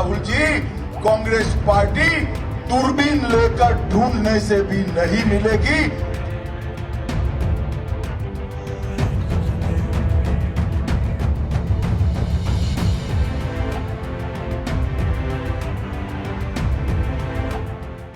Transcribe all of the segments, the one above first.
Rahul ji, Congress party दूरबीन लेकर ढूंढने से भी नहीं मिलेगी।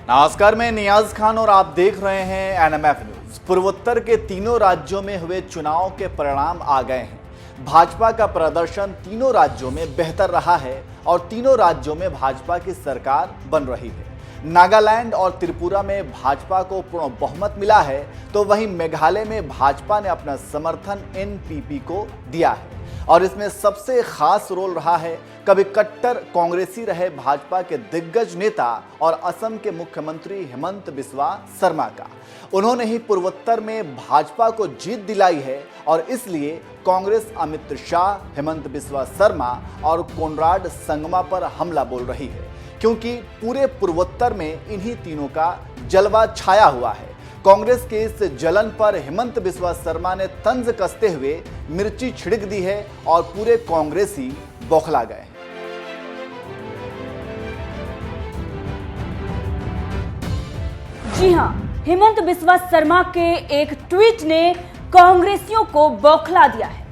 नमस्कार, मैं नियाज खान और आप देख रहे हैं एनएमएफ न्यूज। पूर्वोत्तर के तीनों राज्यों में हुए चुनाव के परिणाम आ गए हैं। भाजपा का प्रदर्शन तीनों राज्यों में बेहतर रहा है और तीनों राज्यों में भाजपा की सरकार बन रही है। नागालैंड और त्रिपुरा में भाजपा को पूर्ण बहुमत मिला है, तो वहीं मेघालय में भाजपा ने अपना समर्थन एनपीपी को दिया है और इसमें सबसे खास रोल रहा है कभी कट्टर कांग्रेसी रहे भाजपा के दिग्गज नेता और असम के मुख्यमंत्री हेमंत बिस्वा शर्मा का। उन्होंने ही पूर्वोत्तर में भाजपा को जीत दिलाई है और इसलिए कांग्रेस अमित शाह, हेमंत बिस्वा शर्मा और कोनराड संगमा पर हमला बोल रही है, क्योंकि पूरे पूर्वोत्तर में इन्हीं तीनों का जलवा छाया हुआ है। कांग्रेस के इस जलन पर हेमंत बिस्वा शर्मा ने तंज कसते हुए मिर्ची छिड़क दी है और पूरे कांग्रेसी बौखला गए। जी हां, हेमंत बिस्वा शर्मा के एक ट्वीट ने कांग्रेसियों को बौखला दिया है।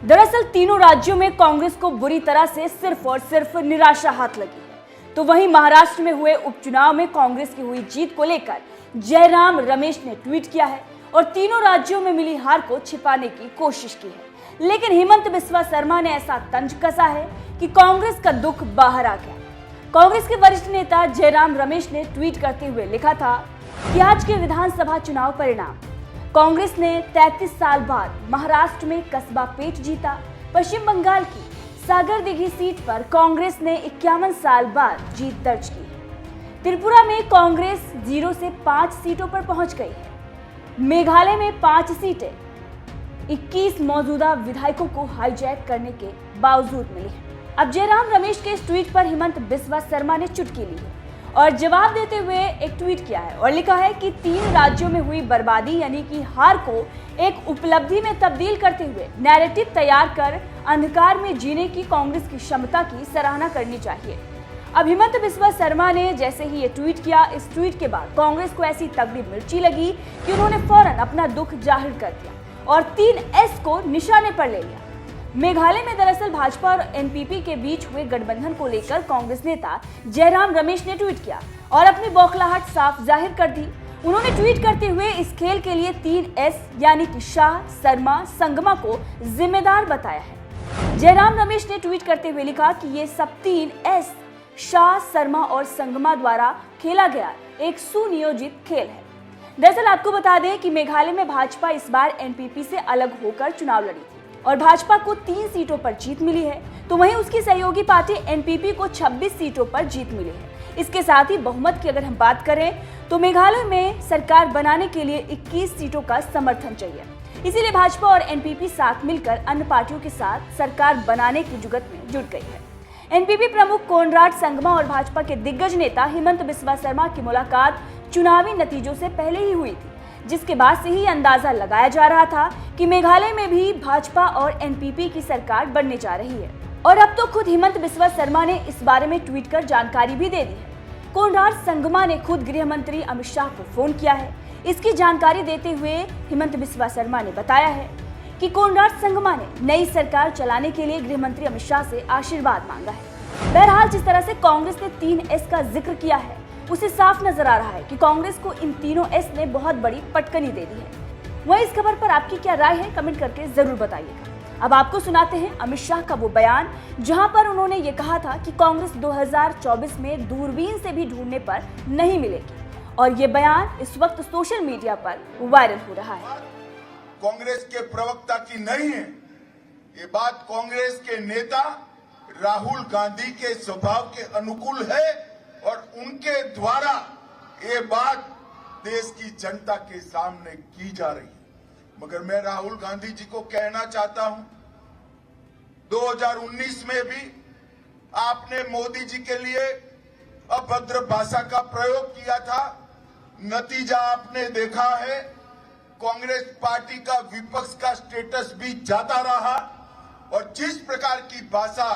दरअसल तीनों राज्यों में कांग्रेस को बुरी तरह से सिर्फ और सिर्फ निराशा हाथ लगी है। तो वहीं महाराष्ट्र में हुए उपचुनाव में कांग्रेस की हुई जीत को लेकर जयराम रमेश ने ट्वीट किया है और तीनों राज्यों में मिली हार को छिपाने की कोशिश की है। लेकिन हेमंत बिस्वा शर्मा ने ऐसा तंज कसा है कि कांग्रेस का दुख बाहर आ गया। कांग्रेस के वरिष्ठ नेता जयराम रमेश ने ट्वीट करते हुए लिखा था कि आज के विधानसभा चुनाव परिणाम, कांग्रेस ने 33 साल बाद महाराष्ट्र में कस्बा पेट जीता। पश्चिम बंगाल की सागर दिघी सीट पर कांग्रेस ने 51 साल बाद जीत दर्ज की। त्रिपुरा में कांग्रेस 0 से 5 सीटों पर पहुंच गई है। मेघालय में 5 सीटें 21 मौजूदा विधायकों को हाईजैक करने के बावजूद मिली है। अब जयराम रमेश के इस ट्वीट पर हेमंत बिस्वा शर्मा ने चुटकी ली है और जवाब देते हुए एक ट्वीट किया है और लिखा है कि 3 राज्यों में हुई बर्बादी यानी कि हार को एक उपलब्धि में तब्दील करते हुए नैरेटिव तैयार कर अंधकार में जीने की कांग्रेस की क्षमता की सराहना करनी चाहिए। अब हेमंत बिस्वा शर्मा ने जैसे ही ये ट्वीट किया, इस ट्वीट के बाद कांग्रेस को ऐसी तगड़ी मिर्ची लगी कि उन्होंने फौरन अपना दुख जाहिर कर दिया और 3S को निशाने पर ले लिया। मेघालय में दरअसल भाजपा और एनपीपी के बीच हुए गठबंधन को लेकर कांग्रेस नेता जयराम रमेश ने ट्वीट किया और अपनी बौखलाहट साफ जाहिर कर दी। उन्होंने ट्वीट करते हुए इस खेल के लिए 3S यानी कि शाह, शर्मा, संगमा को जिम्मेदार बताया है। जयराम रमेश ने ट्वीट करते हुए लिखा कि ये सब 3S शाह, शर्मा और संगमा द्वारा खेला गया एक सुनियोजित खेल है। दरअसल आपको बता दें कि मेघालय में भाजपा इस बार एनपीपी से अलग होकर चुनाव लड़ी थी और भाजपा को 3 सीटों पर जीत मिली है, तो वहीं उसकी सहयोगी पार्टी एनपीपी को 26 सीटों पर जीत मिली है। इसके साथ ही बहुमत की अगर हम बात करें तो मेघालय में सरकार बनाने के लिए 21 सीटों का समर्थन चाहिए। इसीलिए भाजपा और एनपीपी साथ मिलकर अन्य पार्टियों के साथ सरकार बनाने की जुगत में जुट गई है। एनपीपी प्रमुख कोनराड संगमा और भाजपा के दिग्गज नेता हेमंत बिस्वा शर्मा की मुलाकात चुनावी नतीजों से पहले ही हुई थी, जिसके बाद से ही अंदाजा लगाया जा रहा था कि मेघालय में भी भाजपा और एनपीपी की सरकार बनने जा रही है। और अब तो खुद हेमंत बिस्वा शर्मा ने इस बारे में ट्वीट कर जानकारी भी दे दी है। कोनराड संगमा ने खुद गृह मंत्री अमित शाह को फोन किया है। इसकी जानकारी देते हुए हेमंत बिस्वा शर्मा ने बताया है कि कोनराड संगमा ने नई सरकार चलाने के लिए गृह मंत्री अमित शाह से आशीर्वाद मांगा है। बहरहाल जिस तरह से कांग्रेस ने 3S का जिक्र किया है, उसे साफ नजर आ रहा है कि कांग्रेस को इन तीनों S ने बहुत बड़ी पटकनी दे दी है। वहीं इस खबर पर आपकी क्या राय है, कमेंट करके जरूर बताइएगा। अब आपको सुनाते हैं अमित शाह का वो बयान, जहां पर उन्होंने ये कहा था कि कांग्रेस 2024 में दूरबीन से भी ढूंढने पर नहीं मिलेगी और ये बयान इस वक्त सोशल मीडिया पर वायरल हो रहा है। कांग्रेस के प्रवक्ता की नहीं है, ये बात कांग्रेस के नेता राहुल गांधी के स्वभाव के अनुकूल है और उनके द्वारा ये बात देश की जनता के सामने की जा रही है। मगर मैं राहुल गांधी जी को कहना चाहता हूं, 2019 में भी आपने मोदी जी के लिए अभद्र भाषा का प्रयोग किया था। नतीजा आपने देखा है, कांग्रेस पार्टी का विपक्ष का स्टेटस भी जाता रहा और जिस प्रकार की भाषा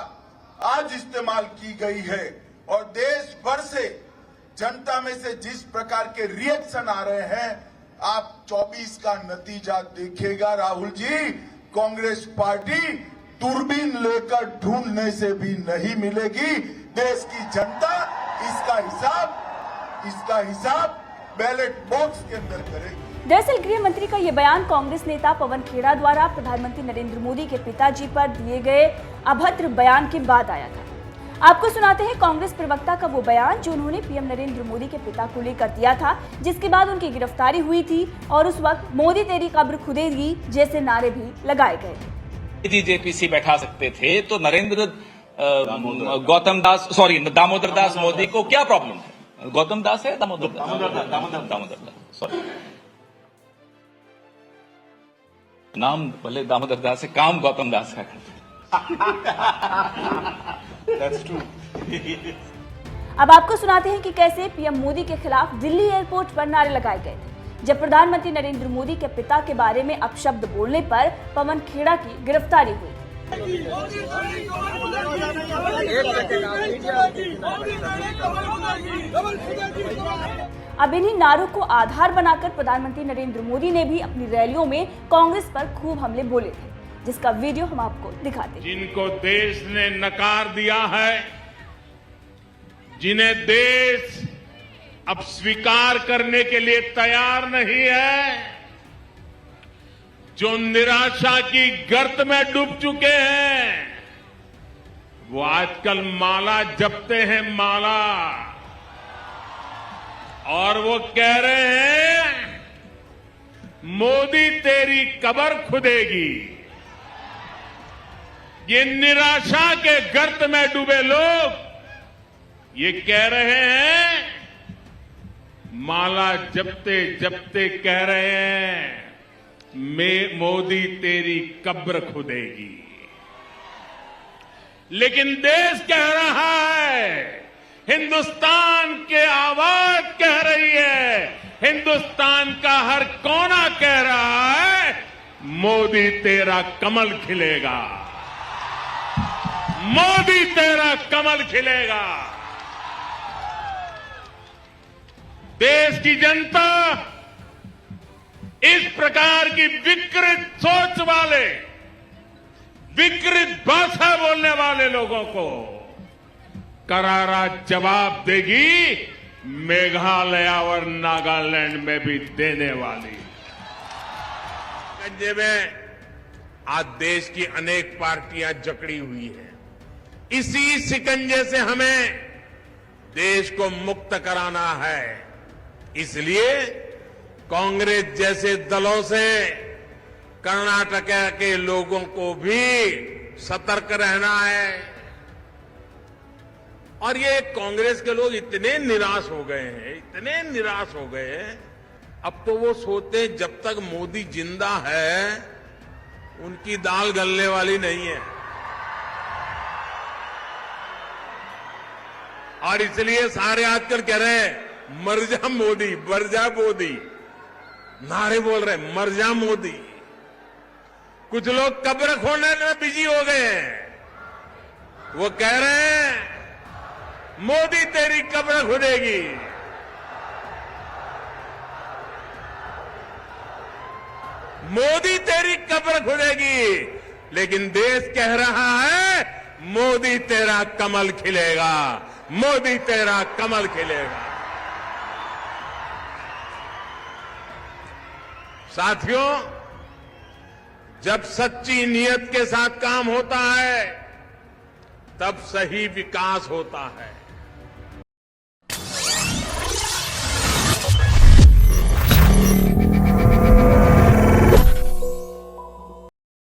आज इस्तेमाल की गई है और देश भर से जनता में से जिस प्रकार के रिएक्शन आ रहे हैं, आप 24 का नतीजा देखिएगा। राहुल जी, कांग्रेस पार्टी दूरबीन लेकर ढूंढने से भी नहीं मिलेगी। देश की जनता इसका हिसाब बैलेट बॉक्स के अंदर करेगी। दरअसल गृह मंत्री का यह बयान कांग्रेस नेता पवन खेड़ा द्वारा प्रधानमंत्री नरेंद्र मोदी के पिताजी पर दिए गए अभद्र बयान के बाद आया था। आपको सुनाते हैं कांग्रेस प्रवक्ता का वो बयान जो उन्होंने पीएम नरेंद्र मोदी के पिता को लेकर दिया था, जिसके बाद उनकी गिरफ्तारी हुई थी और उस वक्त मोदी तेरी कब्र खुदेगी जैसे नारे भी लगाए गए थे। यदि जेपीसी बैठा सकते थे तो नरेंद्र दामोदर दास मोदी को क्या प्रॉब्लम है? गौतम दास है दामोदर दास, सॉरी, नाम भले दामोदर दास है, काम गौतम दास का करते। That's true. अब आपको सुनाते हैं कि कैसे पीएम मोदी के खिलाफ दिल्ली एयरपोर्ट पर नारे लगाए गए थे जब प्रधानमंत्री नरेंद्र मोदी के पिता के बारे में अपशब्द बोलने पर पवन खेड़ा की गिरफ्तारी हुई। अब इन्हीं नारों को आधार बनाकर प्रधानमंत्री नरेंद्र मोदी ने भी अपनी रैलियों में कांग्रेस पर खूब हमले बोले थे, जिसका वीडियो हम आपको दिखाते हैं। जिनको देश ने नकार दिया है, जिन्हें देश अब स्वीकार करने के लिए तैयार नहीं है, जो निराशा की गर्त में डूब चुके हैं, वो आजकल माला जपते हैं, माला, और वो कह रहे हैं मोदी तेरी कब्र खुदेगी। ये निराशा के गर्त में डूबे लोग ये कह रहे हैं, माला जपते जपते कह रहे हैं मोदी तेरी कब्र खुदेगी। लेकिन देश कह रहा है, हिंदुस्तान के आवाज कह रही है, हिंदुस्तान का हर कोना कह रहा है, मोदी तेरा कमल खिलेगा, मोदी तेरा कमल खिलेगा। देश की जनता इस प्रकार की विकृत सोच वाले, विकृत भाषा बोलने वाले लोगों को करारा जवाब देगी, मेघालय और नागालैंड में भी देने वाली। शिकंजे में आज देश की अनेक पार्टियां जकड़ी हुई हैं। इसी शिकंजे से हमें देश को मुक्त कराना है। इसलिए कांग्रेस जैसे दलों से कर्नाटक के लोगों को भी सतर्क रहना है। और ये कांग्रेस के लोग इतने निराश हो गए हैं, इतने निराश हो गए हैं, अब तो वो सोचते हैं जब तक मोदी जिंदा है उनकी दाल गलने वाली नहीं है। और इसलिए सारे आजकल कह रहे हैं मर जा मोदी, मर जा मोदी, नारे बोल रहे हैं मर जा मोदी। कुछ लोग कब्र खोलने में बिजी हो गए हैं, वो कह रहे हैं मोदी तेरी कब्र खुदेगी। मोदी तेरी कब्र खुदेगी, लेकिन देश कह रहा है मोदी तेरा कमल खिलेगा, मोदी तेरा कमल खिलेगा। साथियों, जब सच्ची नीयत के साथ काम होता है तब सही विकास होता है।